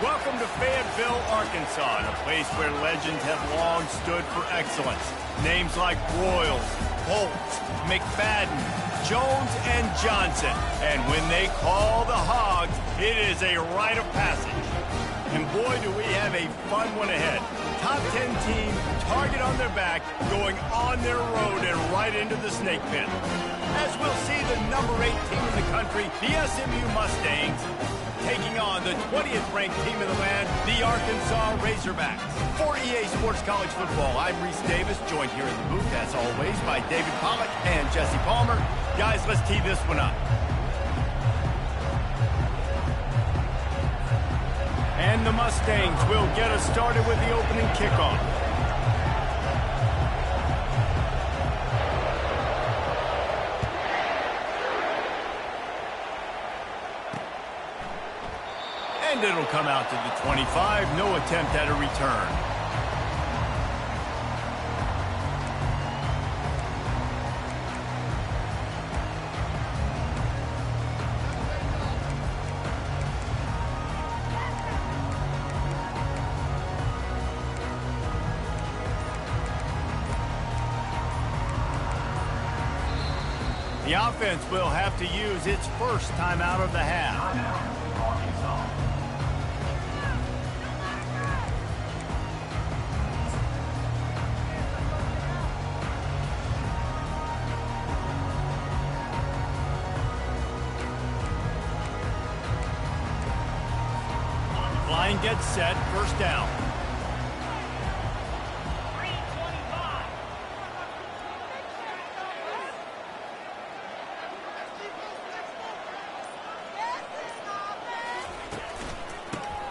Welcome to Fayetteville, Arkansas, a place where legends have long stood for excellence. Names like Broyles, Holtz, McFadden, Jones, and Johnson. And when they call the Hogs, it is a rite of passage. And boy, do we have a fun one ahead. Top 10 team, target on their back, going on their road and right into the snake pit. As we'll see the number 8 team in the country, the SMU Mustangs, taking on the 20th ranked team in the land, the Arkansas Razorbacks. For EA Sports College Football, I'm Reese Davis, joined here in the booth, as always, by David Pollack and Jesse Palmer. Guys, let's tee this one up. And the Mustangs will get us started with the opening kickoff. And it'll come out to the 25. No attempt at a return. The offense will have to use its first timeout of the half. Line gets set, first down.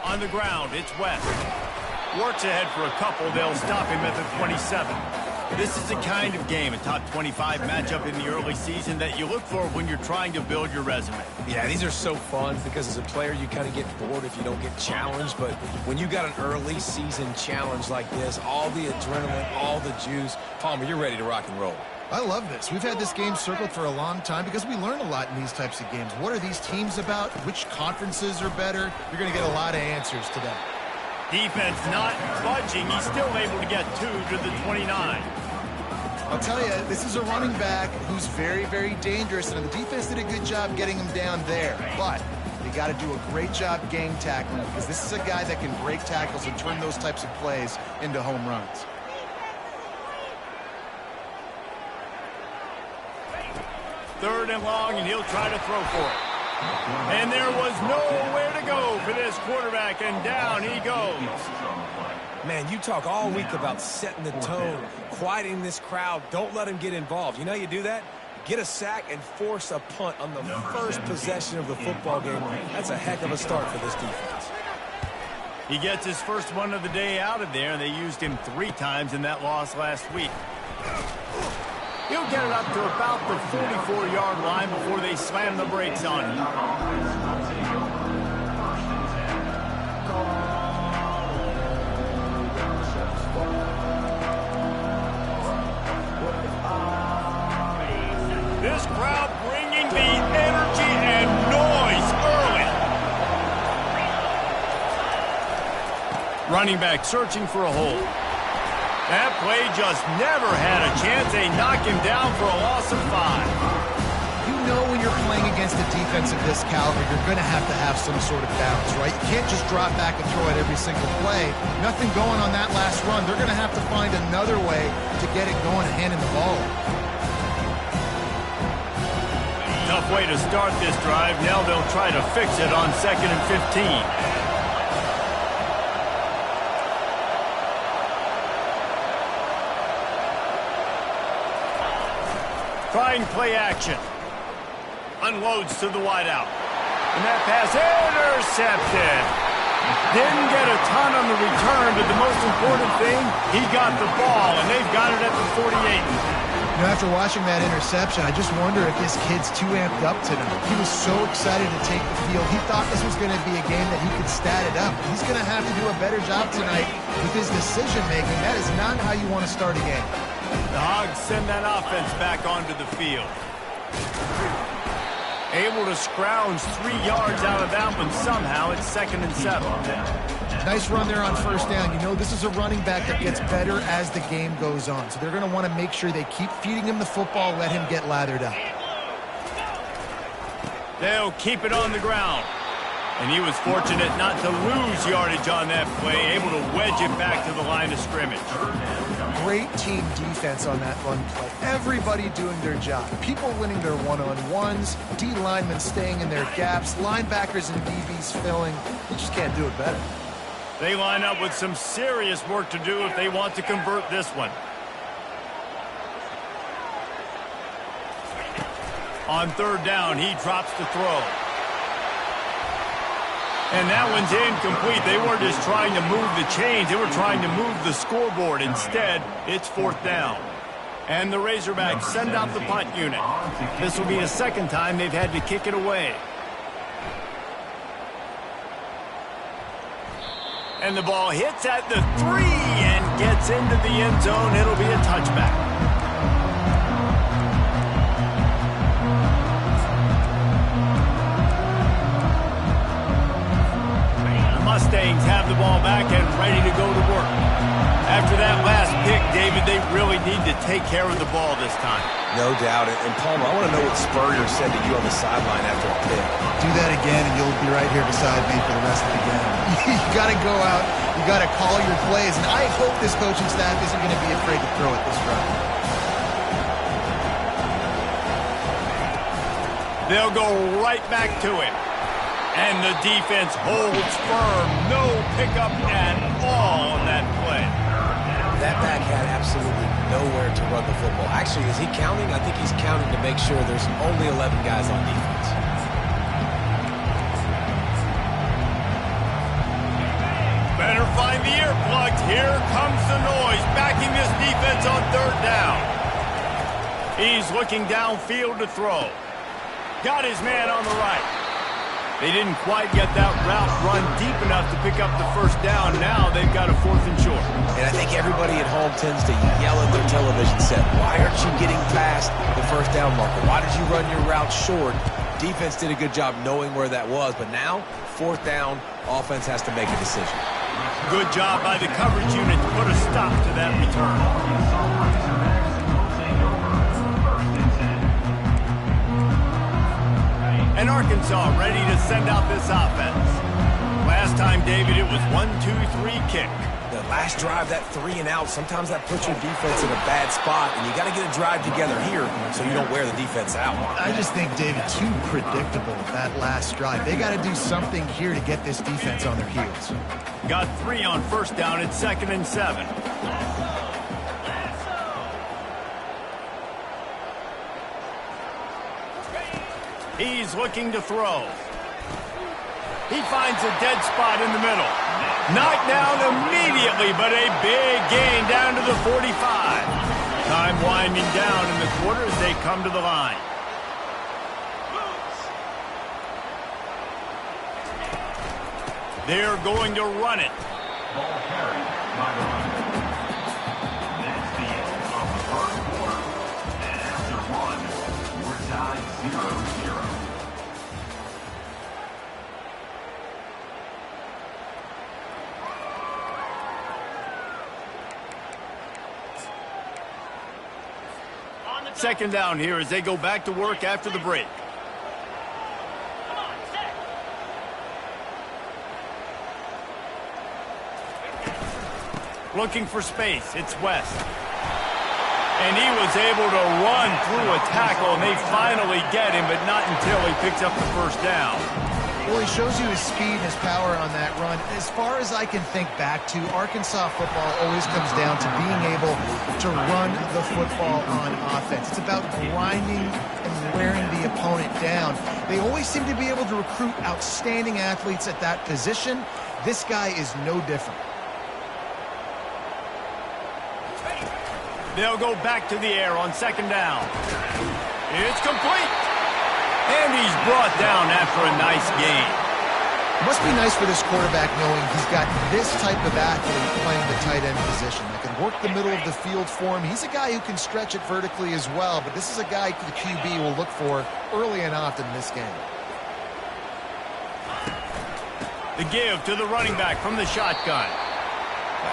On the ground, it's West. Works ahead for a couple. They'll stop him at the 27. This is the kind of game, a top 25 matchup in the early season, that you look for when you're trying to build your resume. Yeah, these are so fun because as a player, you kind of get bored if you don't get challenged. But when you got an early season challenge like this, all the adrenaline, all the juice, Palmer, you're ready to rock and roll. I love this. We've had this game circled for a long time because we learn a lot in these types of games. What are these teams about? Which conferences are better? You're going to get a lot of answers today. Defense not budging. He's still able to get 2 to the 29. I'll tell you, this is a running back who's very, very dangerous, and the defense did a good job getting him down there. But you got to do a great job game tackling because this is a guy that can break tackles and turn those types of plays into home runs. Third and long, and he'll try to throw for it. And there was nowhere to go for this quarterback, and down he goes. Man, you talk all week about setting the tone, quieting this crowd. Don't let him get involved. You know how you do that? Get a sack and force a punt on the first possession of the football game. That's a heck of a start for this defense. He gets his first one of the day out of there, and they used him 3 times in that loss last week. He'll get it up to about the 44-yard line before they slam the brakes on him. This crowd bringing the energy and noise early. Running back searching for a hole. That play just never had a chance. They knock him down for a loss of 5. You know when you're playing against a defense of this caliber, you're going to have some sort of balance, right? You can't just drop back and throw it every single play. Nothing going on that last run. They're going to have to find another way to get it going and handing the ball. Tough way to start this drive. Now they'll try to fix it on 2nd and 15. Trying play action. Unloads to the wideout. And that pass intercepted. Didn't get a ton on the return, but the most important thing, he got the ball, and they've got it at the 48. You know, after watching that interception, I just wonder if this kid's too amped up tonight. He was so excited to take the field. He thought this was going to be a game that he could stat it up. He's going to have to do a better job tonight with his decision-making. That is not how you want to start a game. The Hogs send that offense back onto the field. Able to scrounge 3 yards out of that one somehow. It's 2nd and 7. Nice run there on first down. You know, this is a running back that gets better as the game goes on. So they're going to want to make sure they keep feeding him the football, let him get lathered up. They'll keep it on the ground. And he was fortunate not to lose yardage on that play, able to wedge it back to the line of scrimmage. Great team defense on that run play. Everybody doing their job. People winning their one-on-ones, D linemen staying in their gaps, linebackers and DBs filling. You just can't do it better. They line up with some serious work to do if they want to convert this one. On 3rd down, he drops the throw. And that one's incomplete. They weren't just trying to move the chains. They were trying to move the scoreboard. Instead, it's 4th down. And the Razorbacks send out the punt unit. This will be the 2nd time they've had to kick it away. And the ball hits at the 3 and gets into the end zone. It'll be a touchback. Mustangs have the ball back and ready to go to work. After that last pick, David, they really need to take care of the ball this time. No doubt. And Palmer, I want to know what Spurrier said to you on the sideline after a pick. Do that again, and you'll be right here beside me for the rest of the game. You got to go out. You got to call your plays. And I hope this coaching staff isn't going to be afraid to throw it this round. They'll go right back to it. And the defense holds firm. No pickup at all on that play. That back had absolutely nowhere to run the football. Actually, is he counting? I think he's counting to make sure there's only 11 guys on defense. Better find the earplugs. Here comes the noise. Backing this defense on 3rd down. He's looking downfield to throw. Got his man on the right. They didn't quite get that route run deep enough to pick up the 1st down. Now they've got a 4th and short. And I think everybody at home tends to yell at their television set, why aren't you getting past the 1st down marker? Why did you run your route short? Defense did a good job knowing where that was, but now, 4th down, offense has to make a decision. Good job by the coverage unit to put a stop to that return. And Arkansas ready to send out this offense. Last time, David, it was 1-2-3 kick. The last drive, that 3 and out, sometimes that puts your defense in a bad spot, and you got to get a drive together here so you don't wear the defense out. I just think, David, too predictable, that last drive. They got to do something here to get this defense on their heels. Got 3 on 1st down. It's 2nd and 7. He's looking to throw. He finds a dead spot in the middle. Knocked down immediately, but a big gain down to the 45. Time winding down in the quarter as they come to the line. They're going to run it. Ball carried by the runner. That's the end of the 1st quarter. And after 1, we're tied 0-0. Second down here as they go back to work after the break. Looking for space. It's West. And he was able to run through a tackle, and they finally get him, but not until he picks up the 1st down. Well, he shows you his speed and his power on that run. As far as I can think back to, Arkansas football always comes down to being able to run the football on offense. It's about grinding and wearing the opponent down. They always seem to be able to recruit outstanding athletes at that position. This guy is no different. They'll go back to the air on 2nd down. It's complete. And he's brought down after a nice gain. It must be nice for this quarterback knowing he's got this type of athlete playing the tight end position that can work the middle of the field for him. He's a guy who can stretch it vertically as well, but this is a guy the QB will look for early and often in this game. The give to the running back from the shotgun.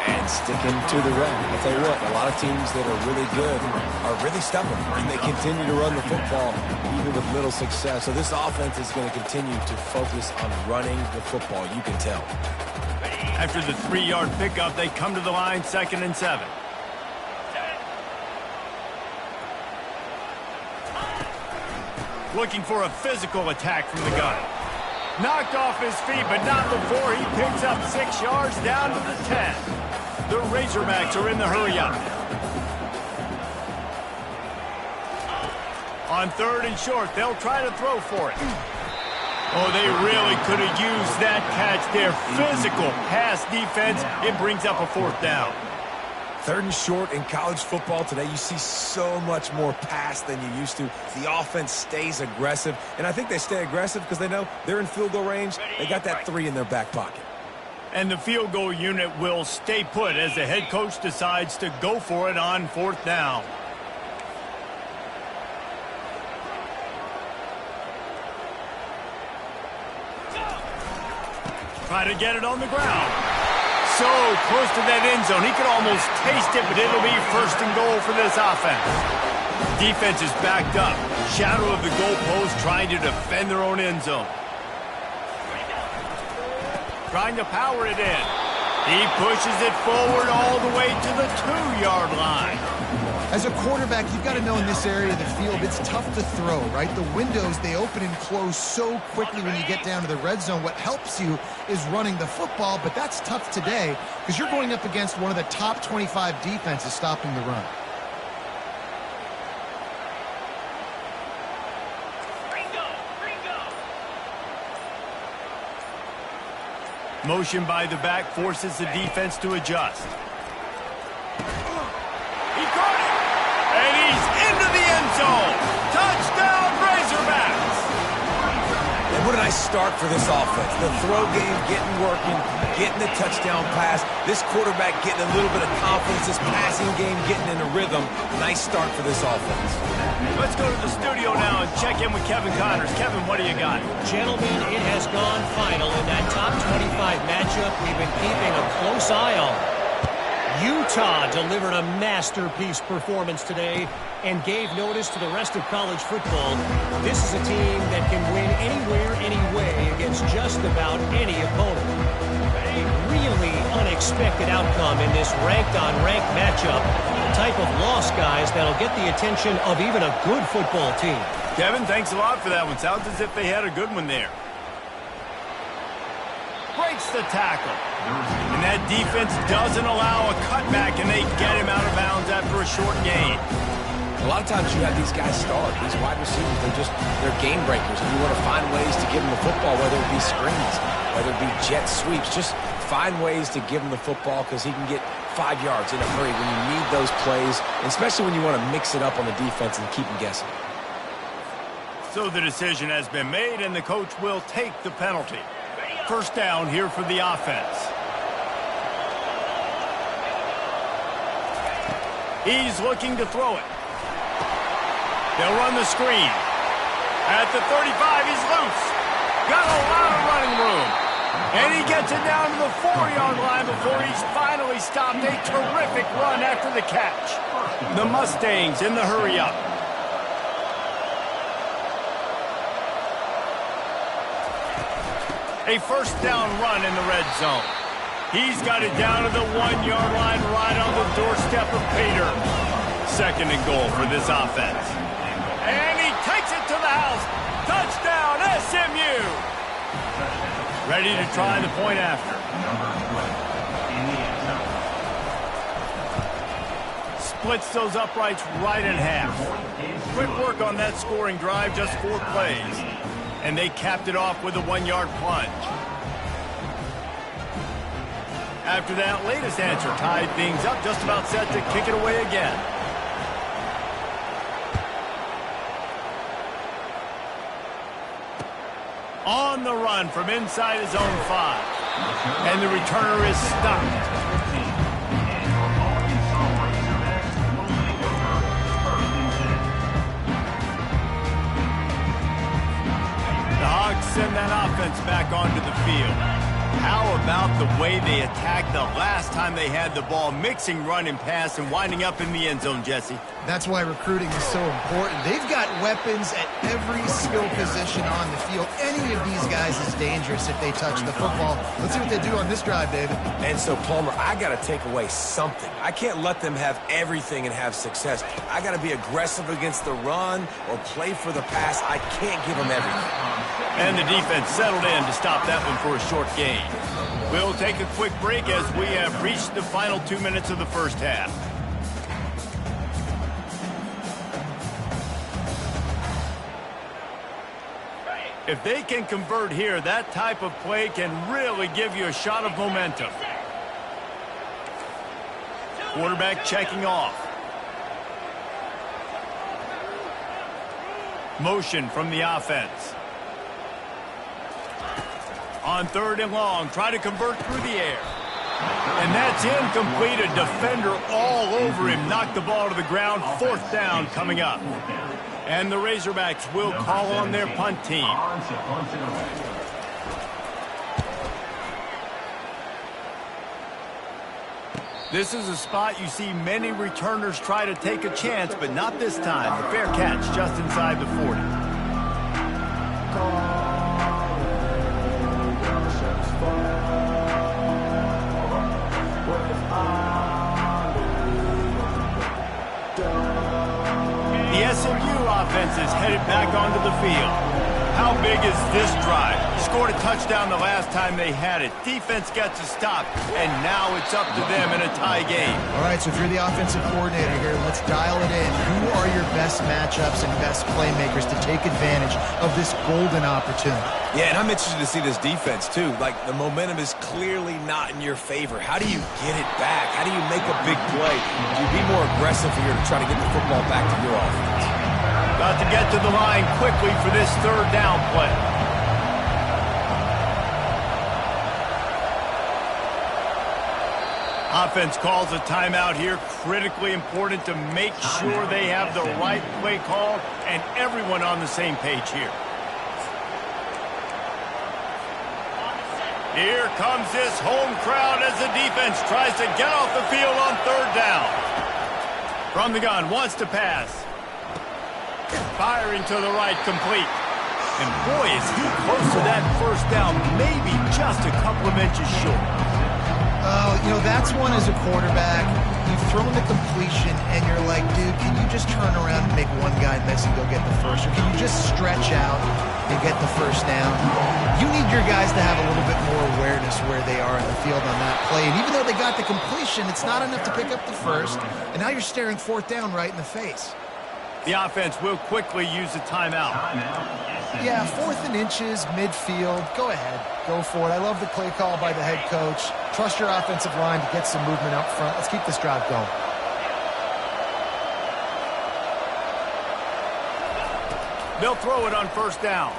And sticking to the run. I'll tell you what, a lot of teams that are really good are really stubborn, and they continue to run the football even with little success. So this offense is going to continue to focus on running the football, you can tell. After the 3-yard pickup, they come to the line 2nd and 7. Looking for a physical attack from the gun. Knocked off his feet, but not before he picks up 6 yards down to the 10. The Razorbacks are in the hurry-up. On 3rd and short, they'll try to throw for it. Oh, they really could have used that catch there. Physical pass defense. It brings up a 4th down. 3rd and short in college football today, you see so much more pass than you used to. The offense stays aggressive, and I think they stay aggressive because they know they're in field goal range. They got that 3 in their back pocket. And the field goal unit will stay put as the head coach decides to go for it on 4th down. Try to get it on the ground. So close to that end zone. He could almost taste it, but it'll be 1st and goal for this offense. Defense is backed up. Shadow of the goalpost trying to defend their own end zone. Trying to power it in. He pushes it forward all the way to the 2-yard line. As a quarterback, you've got to know in this area of the field, it's tough to throw, right? The windows, they open and close so quickly when you get down to the red zone. What helps you is running the football, but that's tough today because you're going up against one of the top 25 defenses stopping the run. Motion by the back forces the defense to adjust. He caught it! And he's into the end zone! Touchdown, Razorbacks! And what a nice start for this offense. The throw game getting working, getting the touchdown pass. This quarterback getting a little bit of confidence. This passing game getting in a rhythm. Nice start for this offense. Let's go to the studio now and check in with Kevin Connors. Kevin, what do you got? Gentlemen, it has gone final in that top 25 matchup we've been keeping a close eye on. Utah delivered a masterpiece performance today and gave notice to the rest of college football. This is a team that can win anywhere, anyway against just about any opponent. A really unexpected outcome in this ranked-on-ranked matchup. The type of loss, guys, that'll get the attention of even a good football team. Kevin, thanks a lot for that one. Sounds as if they had a good one there. Breaks the tackle. And that defense doesn't allow a cutback, and they get him out of bounds after a short gain. A lot of times you have these guys start, these wide receivers, they're game breakers, and you want to find ways to give them the football, whether it be screens, whether it be jet sweeps. Just find ways to give him the football because he can get 5 yards in a hurry when you need those plays, especially when you want to mix it up on the defense and keep them guessing. So the decision has been made, and the coach will take the penalty. 1st down here for the offense. He's looking to throw it. They'll run the screen. At the 35, he's loose. Got a lot of running room. And he gets it down to the 4-yard line before he's finally stopped. A terrific run after the catch. The Mustangs in the hurry-up. A 1st down run in the red zone. He's got it down to the 1-yard line right on the doorstep of Pater. 2nd and goal for this offense. And he takes it to the house. Touchdown, SMU! Ready to try the point after. Splits those uprights right in half. Quick work on that scoring drive, just 4 plays. And they capped it off with a 1-yard plunge. After that latest answer tied things up, just about set to kick it away again. On the run from inside his own 5. And the returner is stopped. The Hawks send that offense back onto the field. How about the way they attacked the last time they had the ball, mixing run and pass and winding up in the end zone, Jesse? That's why recruiting is so important. They've got weapons at every skill position on the field. Any of these guys is dangerous if they touch the football. Let's see what they do on this drive, David. And so, Palmer, I got to take away something. I can't let them have everything and have success. I got to be aggressive against the run or play for the pass. I can't give them everything. And the defense settled in to stop that one for a short gain. We'll take a quick break as we have reached the final 2 minutes of the first half. If they can convert here, that type of play can really give you a shot of momentum. Quarterback checking off. Motion from the offense. On 3rd and long, try to convert through the air. And that's incomplete. A defender all over him. Knocked the ball to the ground. 4th down coming up. And the Razorbacks will call on their punt team. This is a spot you see many returners try to take a chance, but not this time. The fair catch just inside the 40. The SMU offense is headed back onto the field. How big is this drive? Scored a touchdown the last time they had it. Defense gets a stop, and now it's up to them in a tie game. All right, so if you're the offensive coordinator here, let's dial it in. Who are your best matchups and best playmakers to take advantage of this golden opportunity? Yeah, and I'm interested to see this defense, too. Like, the momentum is clearly not in your favor. How do you get it back? How do you make a big play? Do you be more aggressive here to try to get the football back to your offense? Got to get to the line quickly for this 3rd down play. Offense calls a timeout here. Critically important to make sure they have the right play call and everyone on the same page here. Here comes this home crowd as the defense tries to get off the field on 3rd down. From the gun, wants to pass. Firing to the right, complete. And boy, is he close to that 1st down, maybe just a couple of inches short. Oh, you know, that's one as a quarterback. You've thrown the completion, and you're like, dude, can you just turn around and make one guy miss and go get the first? Or can you just stretch out and get the 1st down? You need your guys to have a little bit more awareness where they are in the field on that play. And even though they got the completion, it's not enough to pick up the 1st. And now you're staring 4th down right in the face. The offense will quickly use a timeout. Yeah, 4th and inches, midfield. Go ahead. Go for it. I love the play call by the head coach. Trust your offensive line to get some movement up front. Let's keep this drive going. They'll throw it on 1st down.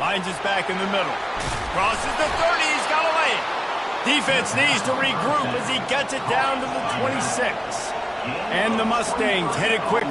Finds his back in the middle. Crosses the 30. He's got to lay it. Defense needs to regroup as he gets it down to the 26. And the Mustangs headed quick.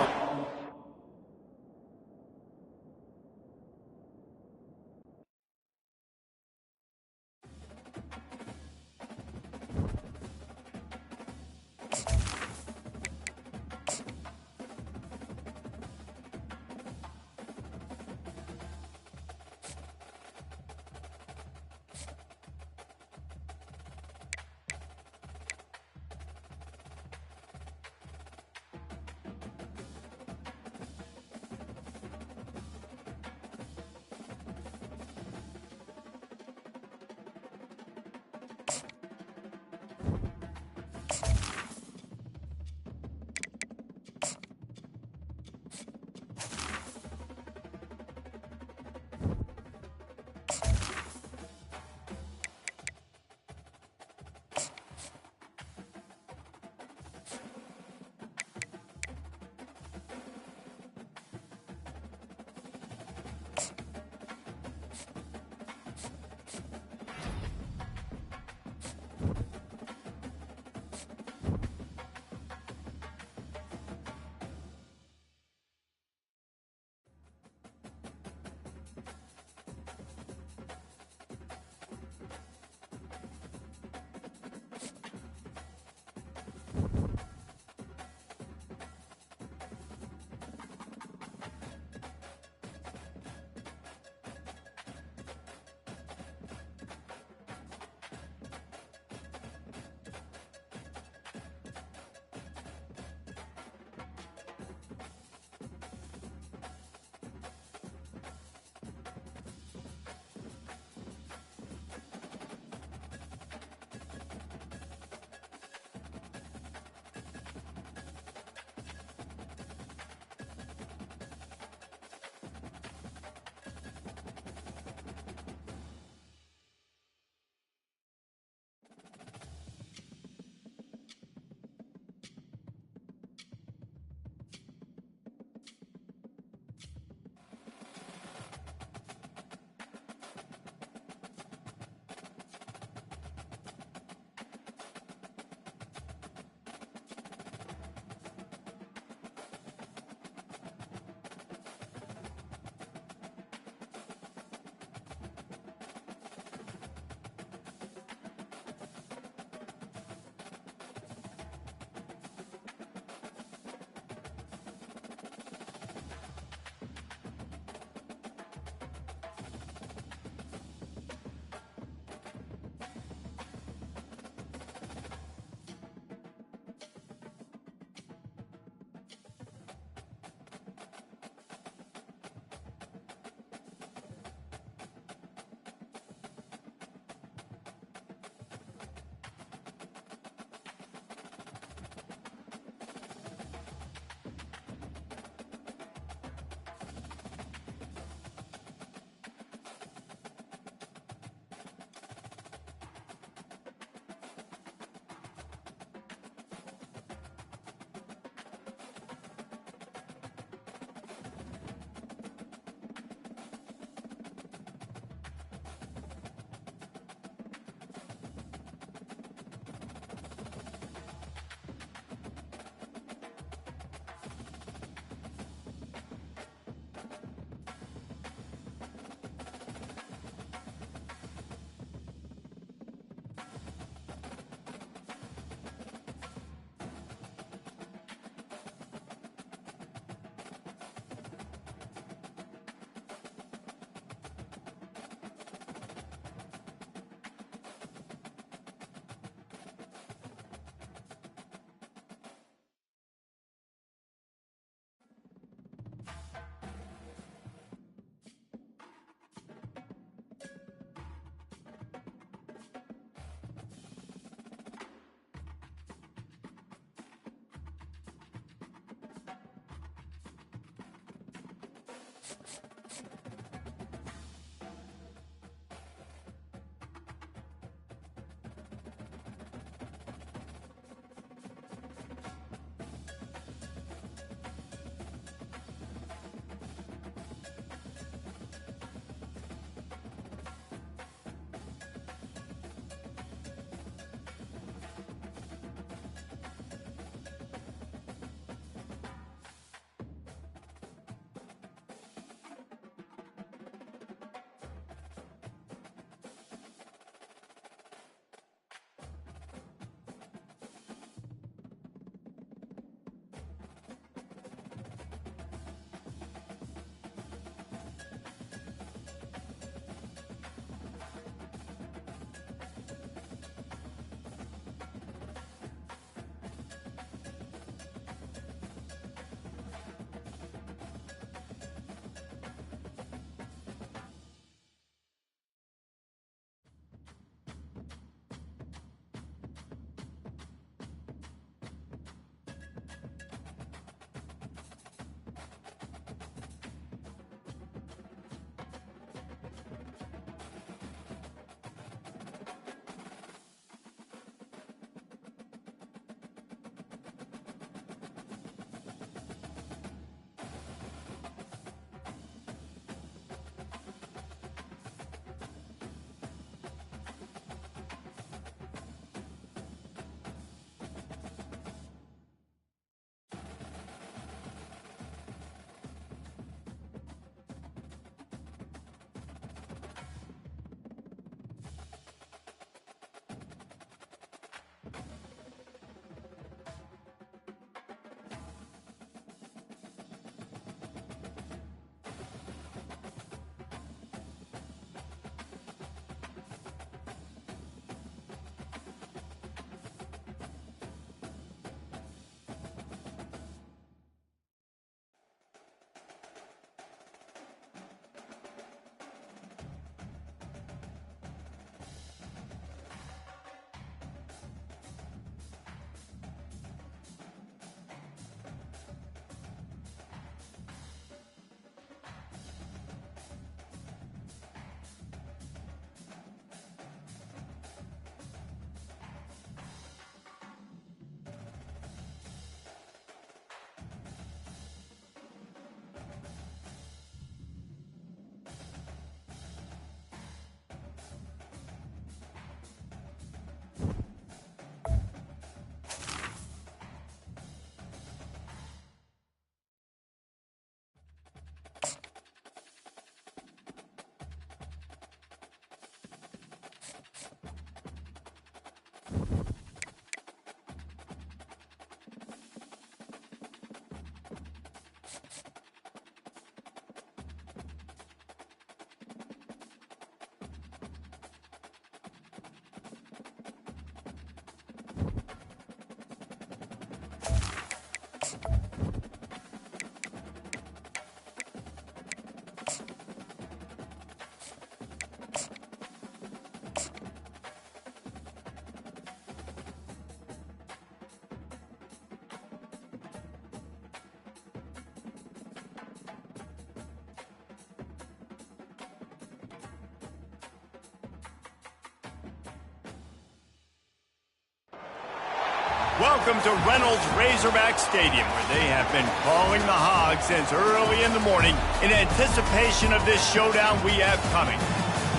Welcome to Reynolds Razorback Stadium, where they have been calling the Hogs since early in the morning in anticipation of this showdown we have coming.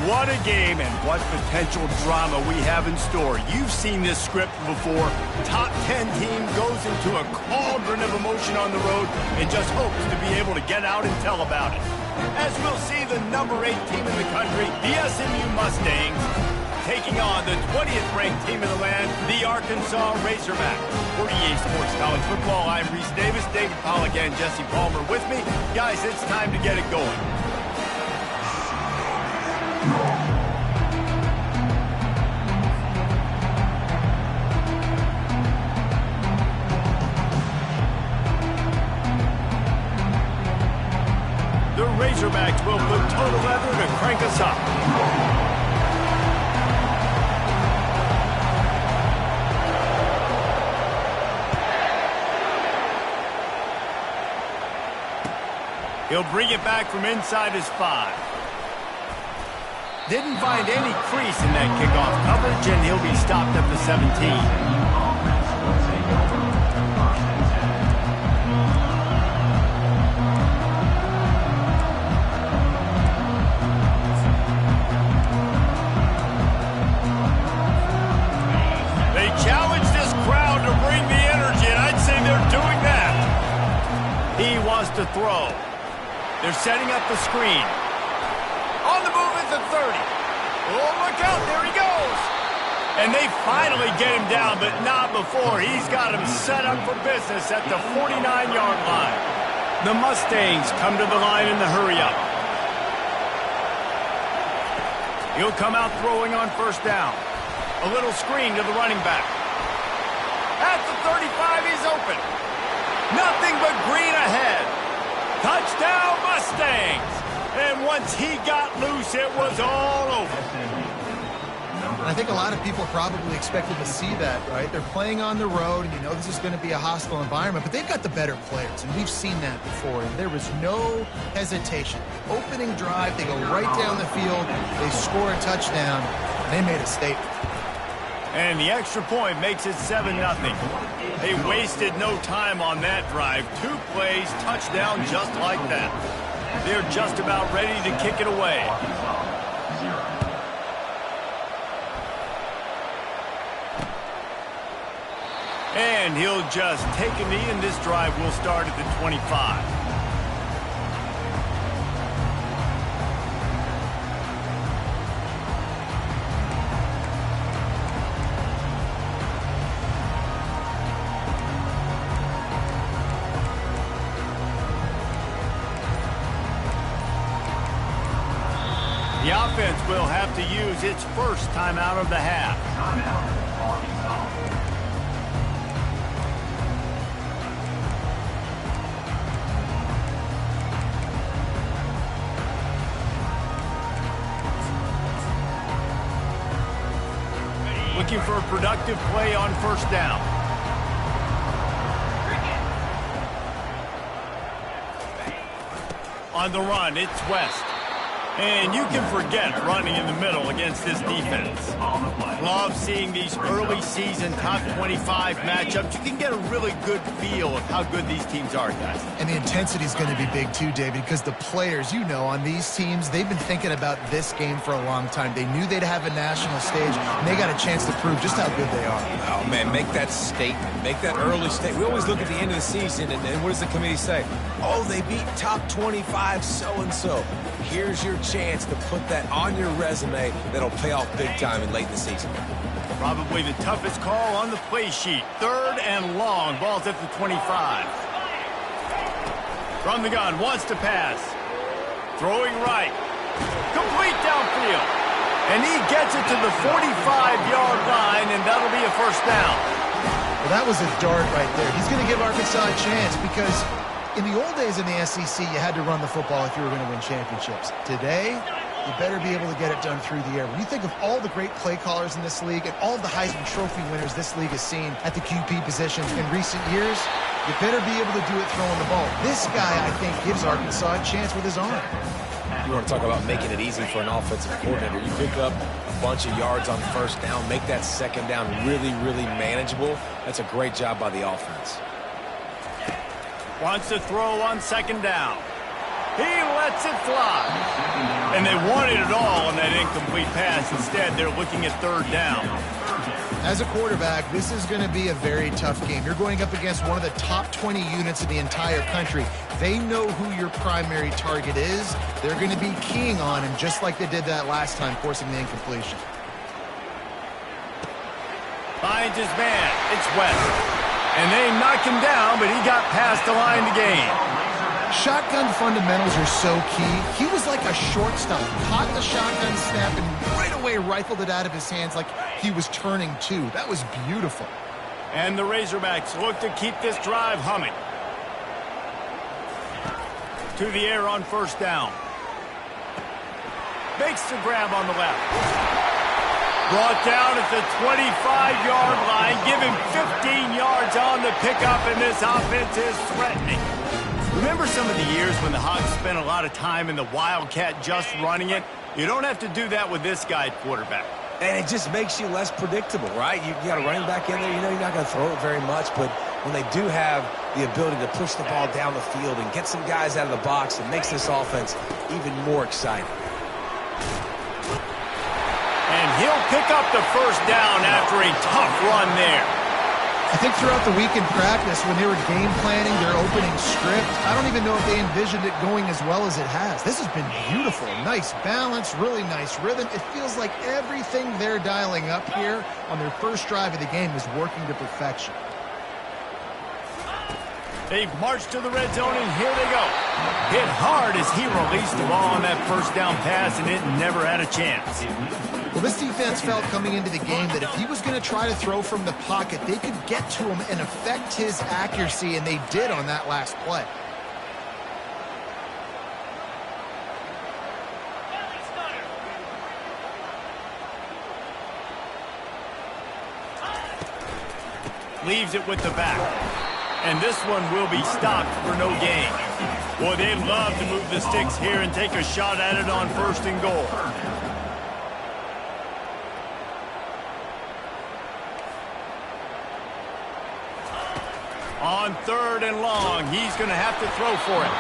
What a game and what potential drama we have in store. You've seen this script before. Top 10 team goes into a cauldron of emotion on the road and just hopes to be able to get out and tell about it. As we'll see the number 8 team in the country, the SMU Mustangs, taking on the 20th ranked team in the land, the Arkansas Razorback. For EA Sports College Football, I'm Reese Davis, David Pollack and Jesse Palmer with me. Guys, it's time to get it going. The Razorbacks will put total leather to crank us up. He'll bring it back from inside his 5. Didn't find any crease in that kickoff coverage, and he'll be stopped at the 17. To throw. They're setting up the screen. On the move is the 30. Oh, look out, there he goes. And they finally get him down, but not before. He's got him set up for business at the 49-yard line. The Mustangs come to the line in the hurry-up. He'll come out throwing on first down. A little screen to the running back. At the 35, he's open. Nothing but green ahead. Touchdown, Mustangs! And once he got loose, it was all over. And I think a lot of people probably expected to see that, right? They're playing on the road, and you know this is going to be a hostile environment, but they've got the better players, and we've seen that before. And there was no hesitation. Opening drive, they go right down the field, they score a touchdown, and they made a statement. And the extra point makes it 7-0. They wasted no time on that drive. 2 plays, touchdown just like that. They're just about ready to kick it away. And he'll just take a knee, and this drive will start at the 25. The offense will have to use its first timeout of the half. Looking for a productive play on first down. On the run, it's West. And you can forget running in the middle against this defense. Love seeing these early season top 25 matchups. You can get a really good feel of how good these teams are, guys. And the intensity is going to be big too, David, because the players, you know, on these teams, they've been thinking about this game for a long time. They knew they'd have a national stage, and they got a chance to prove just how good they are. Oh, man, make that statement. Make that early statement. We always look at the end of the season, and what does the committee say? Oh, they beat top 25 so-and-so. Here's your chance to put that on your resume that'll pay off big time in late in the season. Probably the toughest call on the play sheet. 3rd and long. Ball's at the 25. From the gun, wants to pass. Throwing right. Complete downfield. And he gets it to the 45-yard line, and that'll be a first down. Well, that was a dart right there. He's going to give Arkansas a chance because in the old days in the SEC, you had to run the football if you were going to win championships. Today, you better be able to get it done through the air. When you think of all the great play callers in this league and all of the Heisman Trophy winners this league has seen at the QP positions in recent years, you better be able to do it throwing the ball. This guy, I think, gives Arkansas a chance with his arm. You want to talk about making it easy for an offensive coordinator. You pick up a bunch of yards on first down, make that second down really, really manageable. That's a great job by the offense. Wants to throw on second down. He lets it fly. And they wanted it all on that incomplete pass. Instead, they're looking at 3rd down. As a quarterback, this is going to be a very tough game. You're going up against one of the top 20 units in the entire country. They know who your primary target is. They're going to be keying on him just like they did that last time, forcing the incompletion. Finds his man. It's West. And they knock him down, but he got past the line to gain. Shotgun fundamentals are so key. He was like a shortstop. Caught the shotgun snap and right away rifled it out of his hands like he was turning two. That was beautiful. And the Razorbacks look to keep this drive humming. To the air on first down. Makes the grab on the left. Brought down at the 25-yard line. Give him 15 yards on the pickup, and this offense is threatening. Remember some of the years when the Hogs spent a lot of time in the Wildcat just running it? You don't have to do that with this guy at quarterback. And it just makes you less predictable, right? You got a running back in there, you know you're not going to throw it very much, but when they do have the ability to push the ball down the field and get some guys out of the box, it makes this offense even more exciting. And he'll pick up the first down after a tough run there. I think throughout the week in practice, when they were game planning their opening script, I don't even know if they envisioned it going as well as it has. This has been beautiful. Nice balance, really nice rhythm. It feels like everything they're dialing up here on their first drive of the game is working to perfection. They've marched to the red zone, and here they go. Hit hard as he released the ball on that first down pass, and it never had a chance. Well, this defense felt coming into the game that if he was going to try to throw from the pocket, they could get to him and affect his accuracy, and they did on that last play. Leaves it with the back. And this one will be stopped for no gain. Boy, they'd love to move the sticks here and take a shot at it on 1st and goal. On 3rd and long, he's going to have to throw for it.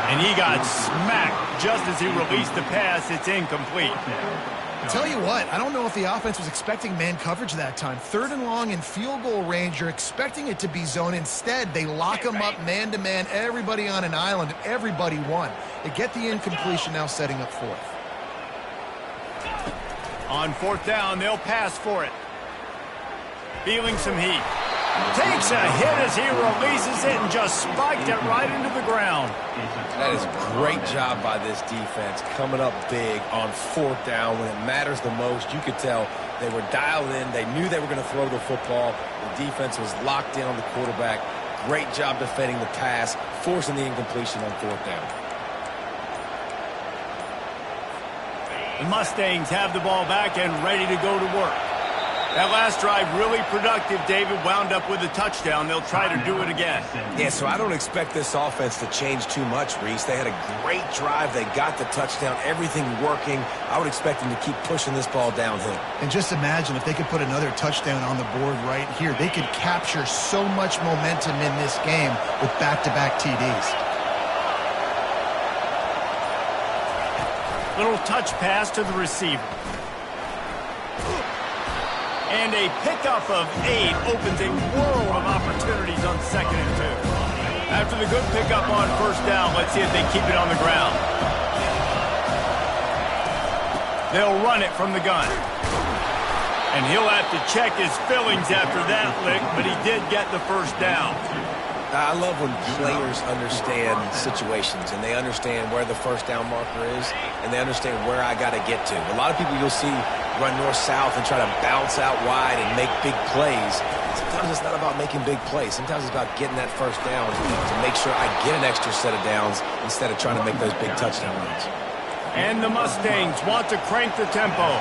And he got smacked just as he released the pass. It's incomplete. Tell you what, I don't know if the offense was expecting man coverage that time. 3rd and long in field goal range, you're expecting it to be zone. Instead, they lock him up man-to-man, everybody on an island, and everybody won. They get the incompletion, now setting up 4th. On 4th down, they'll pass for it. Feeling some heat. Takes a hit as he releases it and just spiked it right into the ground. That is a great job by this defense, coming up big on 4th down when it matters the most. You could tell they were dialed in. They knew they were going to throw the football. The defense was locked in on the quarterback. Great job defending the pass, forcing the incompletion on 4th down. The Mustangs have the ball back and ready to go to work. That last drive really productive. David wound up with a touchdown. They'll try to do it again. Yeah, so I don't expect this offense to change too much, Reese. They had a great drive. They got the touchdown. Everything working. I would expect them to keep pushing this ball downhill. And just imagine if they could put another touchdown on the board right here. They could capture so much momentum in this game with back-to-back TDs. Little touch pass to the receiver. And a pickup of 8 opens a world of opportunities on 2nd and 2. After the good pickup on 1st down, let's see if they keep it on the ground. They'll run it from the gun. And he'll have to check his fillings after that lick, but he did get the 1st down. I love when players understand situations and they understand where the 1st down marker is and they understand where I got to get to. A lot of people you'll see run north-south and try to bounce out wide and make big plays. Sometimes it's not about making big plays. Sometimes it's about getting that 1st down to make sure I get an extra set of downs instead of trying to make those big touchdown runs. And the Mustangs want to crank the tempo.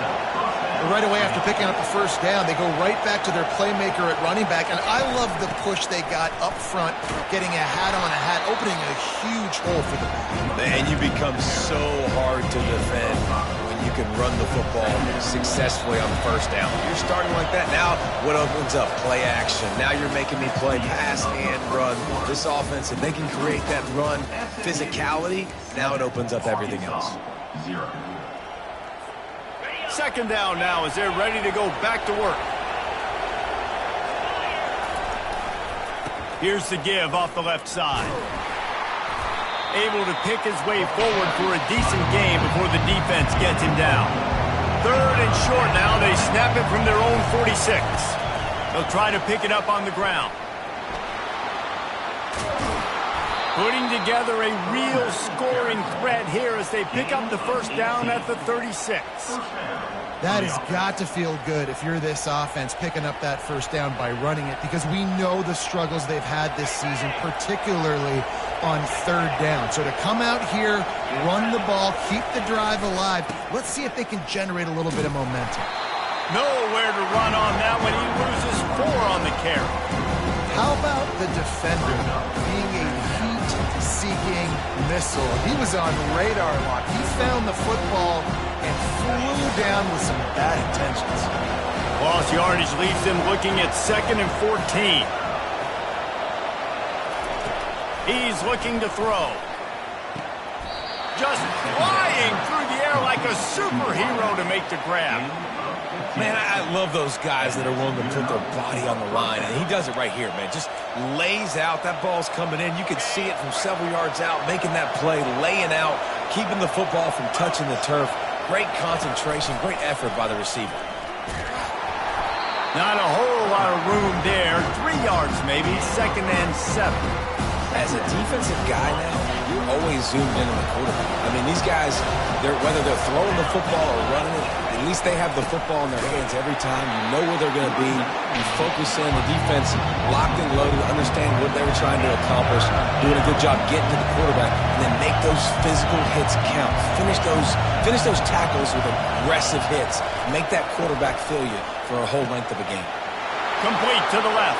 Right away after picking up the 1st down, they go right back to their playmaker at running back. And I love the push they got up front, getting a hat on a hat, opening a huge hole for the back. And you become so hard to defend when you can run the football successfully on 1st down. You're starting like that. Now what opens up? Play action. Now you're making me play pass and run. This offense, if they can create that run physicality, now it opens up everything else. 2nd down now as they're ready to go back to work. Here's the give off the left side. Able to pick his way forward for a decent game before the defense gets him down. 3rd and short now. They snap it from their own 46. They'll try to pick it up on the ground. Putting together a real scoring threat here as they pick up the 1st down at the 36. That has got to feel good if you're this offense picking up that 1st down by running it, because we know the struggles they've had this season, particularly on 3rd down. So to come out here, run the ball, keep the drive alive, let's see if they can generate a little bit of momentum. Nowhere to run on that when he loses 4 on the carry. How about the defender being a missile. He was on radar lock. He found the football and flew down with some bad intentions. Lost yardage leaves them looking at 2nd and 14. He's looking to throw. Just flying through the air like a superhero to make the grab. Man, I love those guys that are willing to put their body on the line, and he does it right here, man. Just lays out. That ball's coming in. You can see it from several yards out, making that play, laying out, keeping the football from touching the turf. Great concentration, great effort by the receiver. Not a whole lot of room there. 3 yards maybe, 2nd and 7. As a defensive guy now, you're always zoomed in on the quarterback. I mean, these guys, whether they're throwing the football or running it, at least they have the football in their hands every time. You know where they're going to be. You focus in. The defense locked and loaded, understand what they were trying to accomplish, doing a good job getting to the quarterback, and then make those physical hits count. Finish those tackles with aggressive hits. Make that quarterback feel you for a whole length of a game. Complete to the left.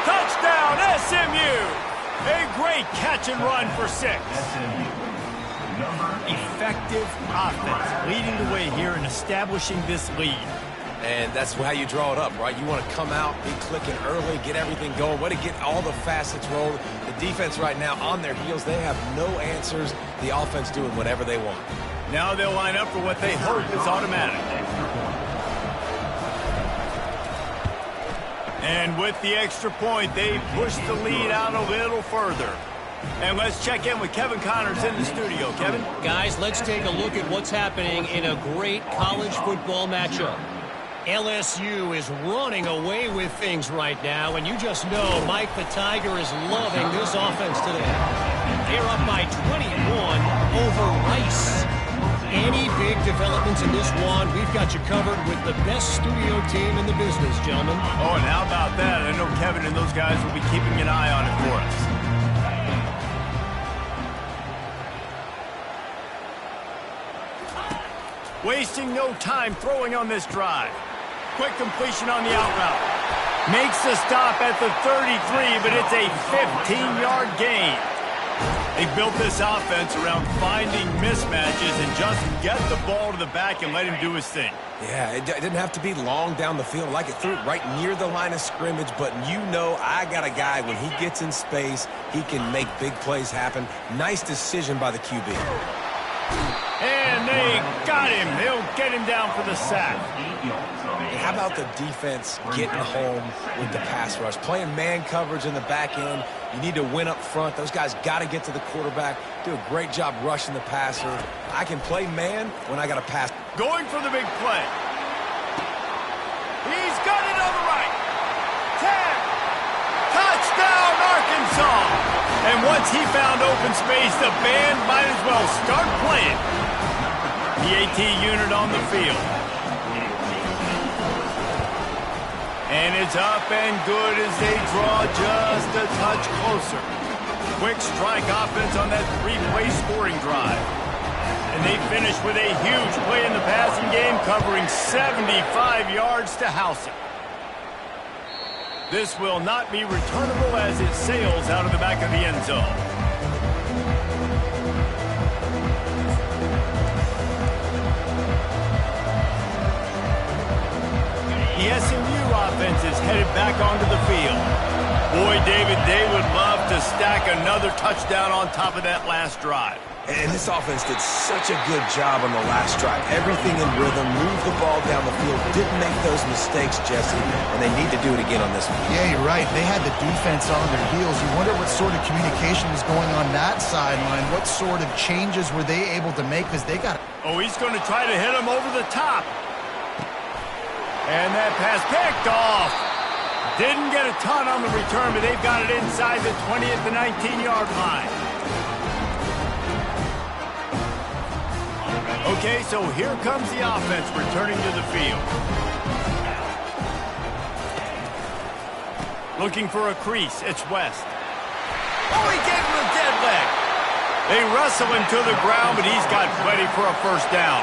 Touchdown, SMU! A great catch and run for 6. Effective offense leading the way here and establishing this lead. And that's how you draw it up, right? You want to come out, be clicking early, get everything going, way to get all the facets rolled. The defense right now on their heels, they have no answers. The offense doing whatever they want. Now they'll line up for what they hope is automatic. And with the extra point, they push the lead out a little further. And let's check in with Kevin Connors in the studio. Kevin? Guys, let's take a look at what's happening in a great college football matchup. LSU is running away with things right now, and you just know Mike the Tiger is loving this offense today. They're up by 21 over Rice. Any big developments in this one, we've got you covered with the best studio team in the business, gentlemen. Oh, and how about that? I know Kevin and those guys will be keeping an eye on it for us. Wasting no time throwing on this drive. Quick completion on the out route. Makes the stop at the 33, but it's a 15-yard gain. They built this offense around finding mismatches and just get the ball to the back and let him do his thing. Yeah, it didn't have to be long down the field. Like it threw it right near the line of scrimmage, but you know I got a guy, when he gets in space, he can make big plays happen. Nice decision by the QB. And they got him. They'll get him down for the sack. And how about the defense getting home with the pass rush? Playing man coverage in the back end. You need to win up front. Those guys got to get to the quarterback. Do a great job rushing the passer. I can play man when I got to pass. Going for the big play. He's got it on the right. 10. Touchdown, Arkansas. And once he found open space, the band might as well start playing. The AT unit on the field. And it's up and good as they draw just a touch closer. Quick strike offense on that 3-play scoring drive. And they finish with a huge play in the passing game, covering 75 yards to house it. This will not be returnable as it sails out of the back of the end zone. The SMU offense is headed back onto the field. Boy, David, they would love to stack another touchdown on top of that last drive. And this offense did such a good job on the last drive. Everything in rhythm, moved the ball down the field, didn't make those mistakes, Jesse, and they need to do it again on this one. Yeah, you're right. They had the defense on their heels. You wonder what sort of communication was going on that sideline. What sort of changes were they able to make? Because they got... Oh, he's going to try to hit him over the top. And that pass picked off. Didn't get a ton on the return, but they've got it inside the 20 at the 19-yard line. Okay, so here comes the offense returning to the field. Looking for a crease. It's West. Oh, he gave him a dead leg. They wrestle him to the ground, but he's got plenty for a first down.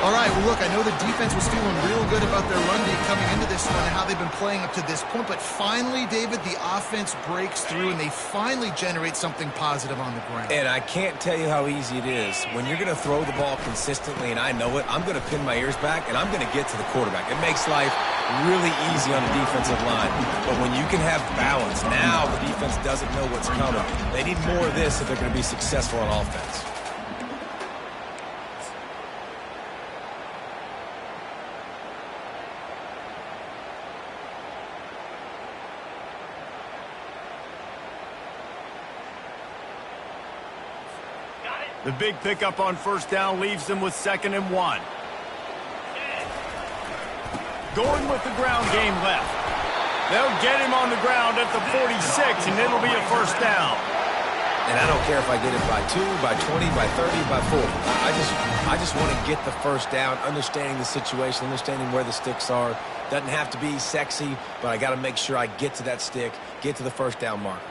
All right, well, look, I know the defense was feeling real good about their run game coming into this one and how they've been playing up to this point, but finally, David, the offense breaks through and they finally generate something positive on the ground. And I can't tell you how easy it is. When you're going to throw the ball consistently, and I know it, I'm going to pin my ears back, and I'm going to get to the quarterback. It makes life really easy on the defensive line. But when you can have balance, now the defense doesn't know what's coming. They need more of this if they're going to be successful on offense. The big pickup on first down leaves them with 2nd and 1. Going with the ground game left. They'll get him on the ground at the 46, and it'll be a first down. And I don't care if I get it by 2, by 20, by 30, by 40. I just want to get the first down, understanding the situation, understanding where the sticks are. Doesn't have to be sexy, but I got to make sure I get to that stick, get to the first down marker.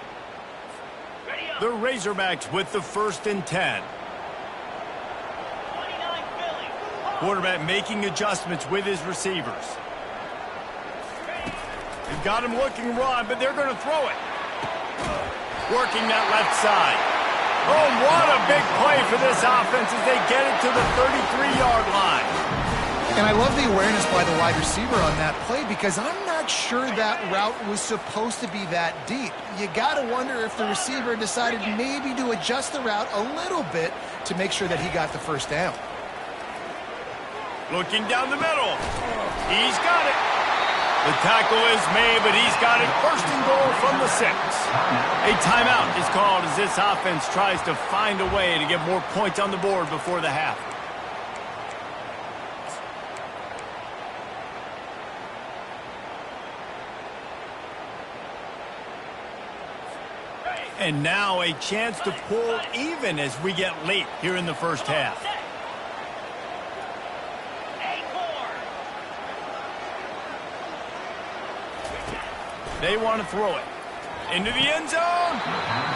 The Razorbacks with the 1st and 10. Quarterback making adjustments with his receivers. They've got him looking run, but they're going to throw it. Working that left side. Oh, what a big play for this offense as they get it to the 33-yard line. And I love the awareness by the wide receiver on that play because I'm not sure that route was supposed to be that deep. You got to wonder if the receiver decided maybe to adjust the route a little bit to make sure that he got the first down. Looking down the middle. He's got it. The tackle is made, but he's got it 1st and goal from the 6. A timeout is called as this offense tries to find a way to get more points on the board before the half. And now a chance to pull even as we get late here in the first half. They want to throw it. Into the end zone.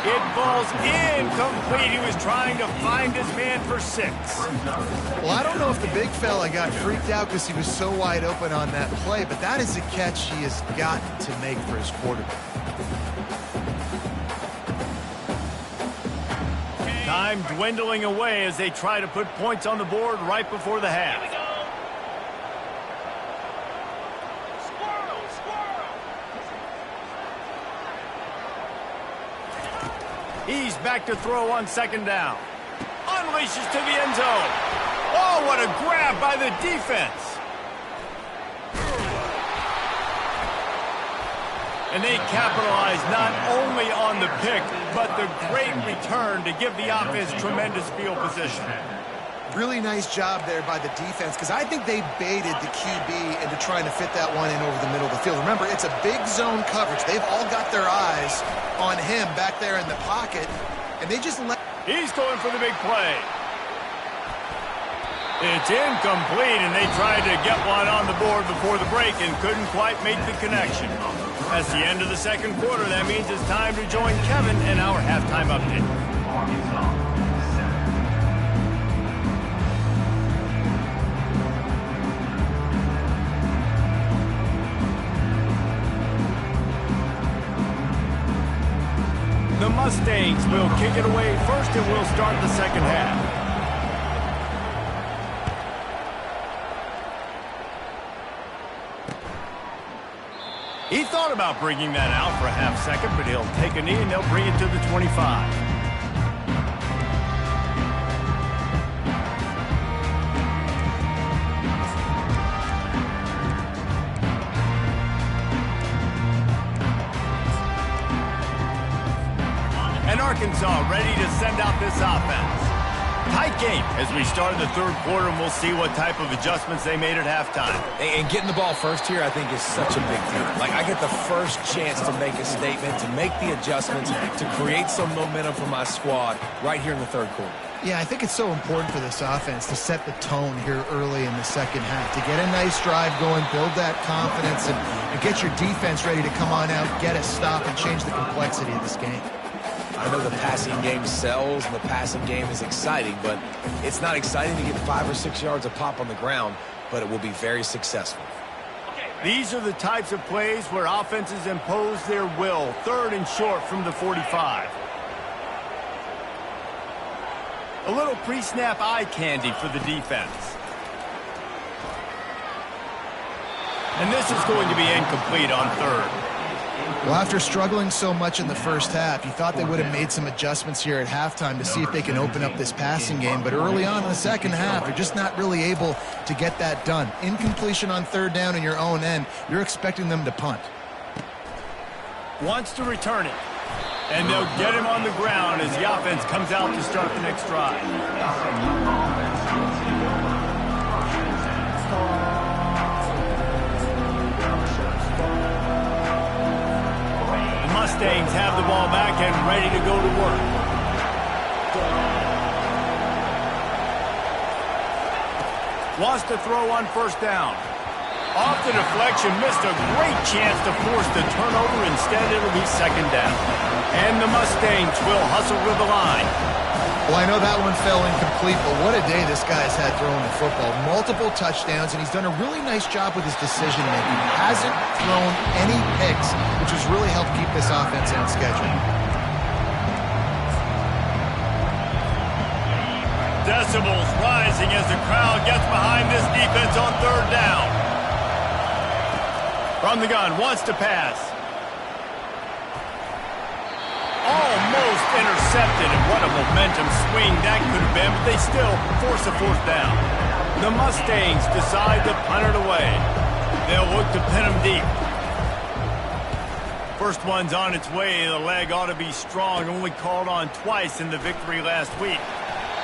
It falls incomplete. He was trying to find his man for 6. Well, I don't know if the big fella got freaked out because he was so wide open on that play, but that is a catch he has got to make for his quarterback. Time dwindling away as they try to put points on the board right before the half. He's back to throw on 2nd down. Unleashes to the end zone. Oh, what a grab by the defense. And they capitalize not only on the pick, but the great return to give the offense tremendous field position. Really nice job there by the defense because I think they baited the QB into trying to fit that one in over the middle of the field. Remember, it's a big zone coverage. They've all got their eyes on him back there in the pocket, and they just let... He's going for the big play. It's incomplete, and they tried to get one on the board before the break and couldn't quite make the connection. That's the end of the 2nd quarter. That means it's time to join Kevin in our halftime update. The Mustangs will kick it away first, and we'll start the 2nd half. He thought about bringing that out for a half second, but he'll take a knee and they'll bring it to the 25. And Arkansas ready to send out this offense. Tight game as we start the 3rd quarter, and we'll see what type of adjustments they made at halftime. And getting the ball first here, I think, is such a big deal. Like, I get the first chance to make a statement, to make the adjustments, to create some momentum for my squad right here in the 3rd quarter. Yeah, I think it's so important for this offense to set the tone here early in the 2nd half, to get a nice drive going, build that confidence, and get your defense ready to come on out, get a stop, and change the complexity of this game. I know the passing game sells and the passing game is exciting, but it's not exciting to get 5 or 6 yards a pop on the ground, but it will be very successful. These are the types of plays where offenses impose their will. 3rd and short from the 45. A little pre-snap eye candy for the defense. And this is going to be incomplete on 3rd. Well, after struggling so much in the first half, you thought they would have made some adjustments here at halftime to see if they can open up this passing game. But early on in the second half, they're just not really able to get that done. Incompletion on 3rd down in your own end, you're expecting them to punt. Wants to return it. And they'll get him on the ground as the offense comes out to start the next drive. Mustangs have the ball back and ready to go to work. Wants to throw on 1st down. Off the deflection, missed a great chance to force the turnover. Instead, it'll be 2nd down. And the Mustangs will hustle to the line. Well, I know that one fell incomplete, but what a day this guy's had throwing the football. Multiple touchdowns, and he's done a really nice job with his decision-making. He hasn't thrown any picks, which has really helped keep this offense on schedule. Decibels rising as the crowd gets behind this defense on 3rd down. From the gun, wants to pass. Almost intercepted, and what a momentum swing that could have been, but they still force a 4th down. The Mustangs decide to punt it away. They'll look to pin them deep. First one's on its way. The leg ought to be strong, only called on twice in the victory last week.